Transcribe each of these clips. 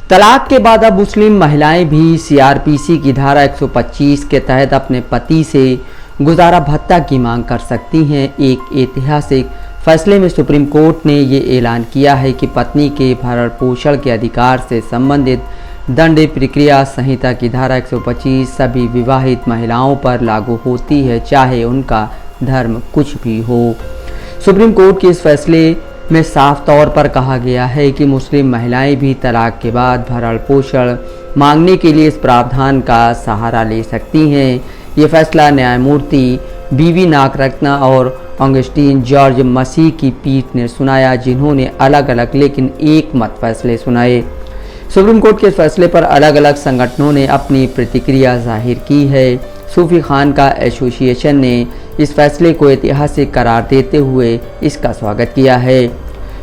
तलाक के बाद अब मुस्लिम महिलाएं भी सीआरपीसी की धारा 125 के तहत अपने पति से गुजारा भत्ता की मांग कर सकती हैं। एक ऐतिहासिक फैसले में सुप्रीम कोर्ट ने ये ऐलान किया है कि पत्नी के भरण पोषण के अधिकार से संबंधित दंड प्रक्रिया संहिता की धारा 125 सभी विवाहित महिलाओं पर लागू होती है, चाहे उनका धर्म कुछ भी हो। सुप्रीम कोर्ट के इस फैसले में साफ तौर पर कहा गया है कि मुस्लिम महिलाएं भी तलाक के बाद भरण पोषण मांगने के लिए इस प्रावधान का सहारा ले सकती हैं। ये फैसला न्यायमूर्ति बीवी नागरत्ना और ऑगस्टीन जॉर्ज मसीह की पीठ ने सुनाया, जिन्होंने अलग अलग लेकिन एक मत फैसले सुनाए। सुप्रीम कोर्ट के फैसले पर अलग अलग संगठनों ने अपनी प्रतिक्रिया जाहिर की है। सूफी खानका एसोसिएशन ने इस फैसले को ऐतिहासिक करार देते हुए इसका स्वागत किया है।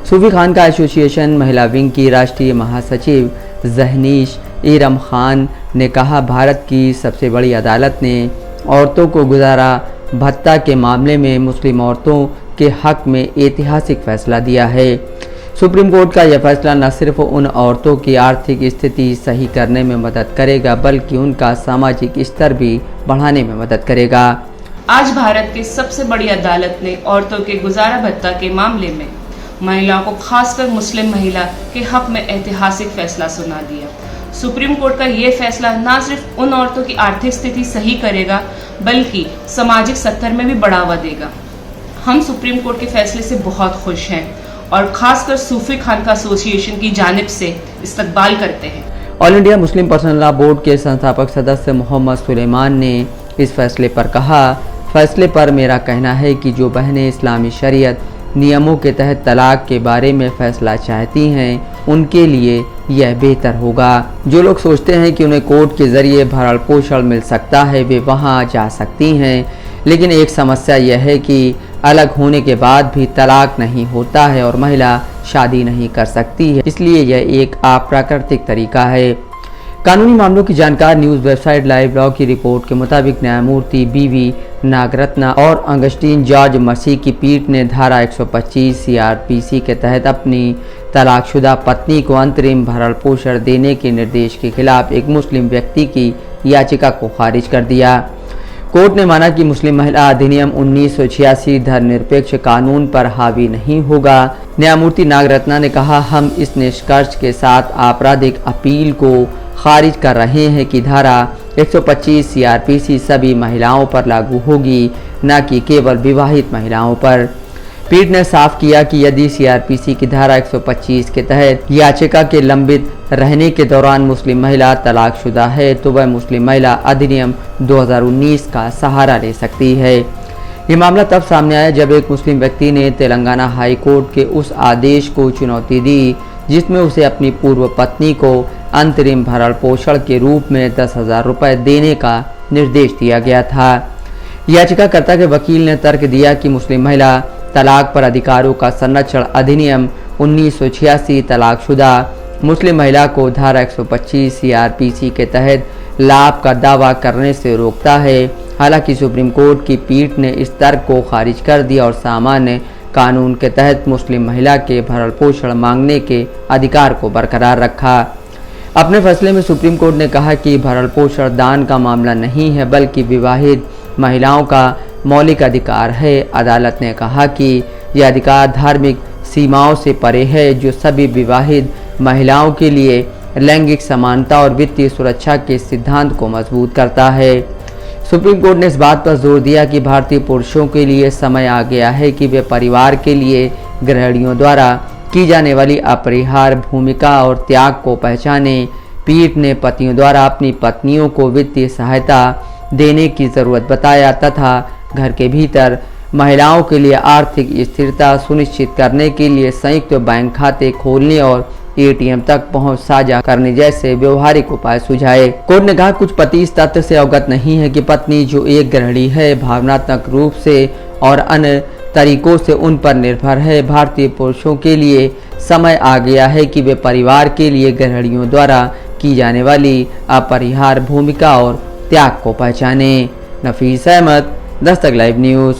सूफी खानका एसोसिएशन महिला विंग की राष्ट्रीय महासचिव जहनीश इरम खान ने कहा, भारत की सबसे बड़ी अदालत ने औरतों को गुजारा भत्ता के मामले में मुस्लिम औरतों के हक में ऐतिहासिक फैसला दिया है। सुप्रीम कोर्ट का यह फैसला न सिर्फ उन औरतों की आर्थिक स्थिति सही करने में मदद करेगा, बल्कि उनका सामाजिक स्तर भी बढ़ाने में मदद करेगा। आज भारत की सबसे बड़ी अदालत ने औरतों के गुजारा भत्ता के मामले में महिलाओं को, खासकर मुस्लिम महिला के हक में ऐतिहासिक फैसला सुना दिया। सुप्रीम कोर्ट का ये फैसला न सिर्फ उन औरतों की आर्थिक स्थिति सही करेगा, बल्कि सामाजिक स्तर में भी बढ़ावा देगा। हम सुप्रीम कोर्ट के फैसले से बहुत खुश हैं और खासकर सूफी खानका एसोसिएशन की जानिब से इस्तकबाल करते हैं। All India Muslim personal law board के संस्थापक सदस्य मोहम्मद सुलेमान ने इस फैसले पर कहा, फैसले पर मेरा कहना है कि जो बहनें इस्लामी शरीयत नियमों के तहत तलाक के बारे में फैसला चाहती हैं, उनके लिए यह बेहतर होगा। जो लोग सोचते हैं कि उन्हें कोर्ट के जरिए भरण पोषण मिल सकता है, वे वहां जा सकती हैं, लेकिन एक समस्या यह है कि अलग होने के बाद भी तलाक नहीं होता है और महिला शादी नहीं कर सकती है, इसलिए यह एक अप्राकृतिक तरीका है। कानूनी मामलों की जानकार न्यूज़ वेबसाइट लाइव लॉ की रिपोर्ट के मुताबिक न्यायमूर्ति बीवी नागरत्ना और ऑगस्टीन जॉर्ज मसीह की पीठ ने धारा 125 सीआरपीसी के तहत अपनी तलाकशुदा पत्नी को अंतरिम भरण पोषण देने के निर्देश के खिलाफ एक मुस्लिम व्यक्ति की याचिका को खारिज कर दिया। कोर्ट ने माना कि मुस्लिम महिला अधिनियम 1986 धर्मनिरपेक्ष कानून पर हावी नहीं होगा। न्यायमूर्ति नागरत्ना ने कहा, हम इस निष्कर्ष के साथ आपराधिक अपील को खारिज कर रहे हैं कि धारा 125 सीआरपीसी सभी महिलाओं पर लागू होगी, न कि केवल विवाहित महिलाओं पर। पीठ ने साफ किया कि यदि सीआरपीसी की धारा 125 के तहत याचिका के लंबित रहने के दौरान मुस्लिम महिला तलाकशुदा है, तो वह मुस्लिम महिला अधिनियम 2019 का सहारा ले सकती है। ये मामला तब सामने आया जब एक मुस्लिम व्यक्ति ने तेलंगाना हाई कोर्ट के उस आदेश को चुनौती दी जिसमें उसे अपनी पूर्व पत्नी को अंतरिम भरण पोषण के रूप में 10,000 रुपये देने का निर्देश दिया गया था। याचिकाकर्ता के वकील ने तर्क दिया कि मुस्लिम महिला तलाक पर अधिकारों का संरक्षण अधिनियम 1986 तलाकशुदा मुस्लिम महिला को धारा 125 सीआरपीसी के तहत लाभ का दावा करने से रोकता है। हालांकि सुप्रीम कोर्ट की पीठ ने इस तर्क को खारिज कर दिया और सामान्य कानून के तहत मुस्लिम महिला के भरण पोषण मांगने के अधिकार को बरकरार रखा। अपने फैसले में सुप्रीम कोर्ट ने कहा कि भरण पोषण दान का मामला नहीं है, बल्कि विवाहित महिलाओं का मौलिक अधिकार है। अदालत ने कहा कि यह अधिकार धार्मिक सीमाओं से परे है, जो सभी विवाहित महिलाओं के लिए लैंगिक समानता और वित्तीय सुरक्षा के सिद्धांत को मजबूत करता है। सुप्रीम कोर्ट ने इस बात पर जोर दिया कि भारतीय पुरुषों के लिए समय आ गया है कि वे परिवार के लिए गृहिणियों द्वारा की जाने वाली अपरिहार्य भूमिका और त्याग को पहचाने। पीठ ने पतियों द्वारा अपनी पत्नियों को वित्तीय सहायता देने की जरूरत बताया तथा घर के भीतर महिलाओं के लिए आर्थिक स्थिरता सुनिश्चित करने के लिए संयुक्त बैंक खाते खोलने और एटीएम तक पहुंच साझा करने जैसे व्यवहारिक उपाय सुझाए। कोर्ट ने कहा, कुछ पति इस तथ्य से अवगत नहीं है कि पत्नी जो एक गृहिणी है, भावनात्मक रूप से और अन्य तरीकों से उन पर निर्भर है। भारतीय पुरुषों के लिए समय आ गया है कि वे परिवार के लिए गृहिणियों द्वारा की जाने वाली अपरिहार्य भूमिका और त्याग को पहचाने। नफीस अहमद, दस्तक लाइव न्यूज़।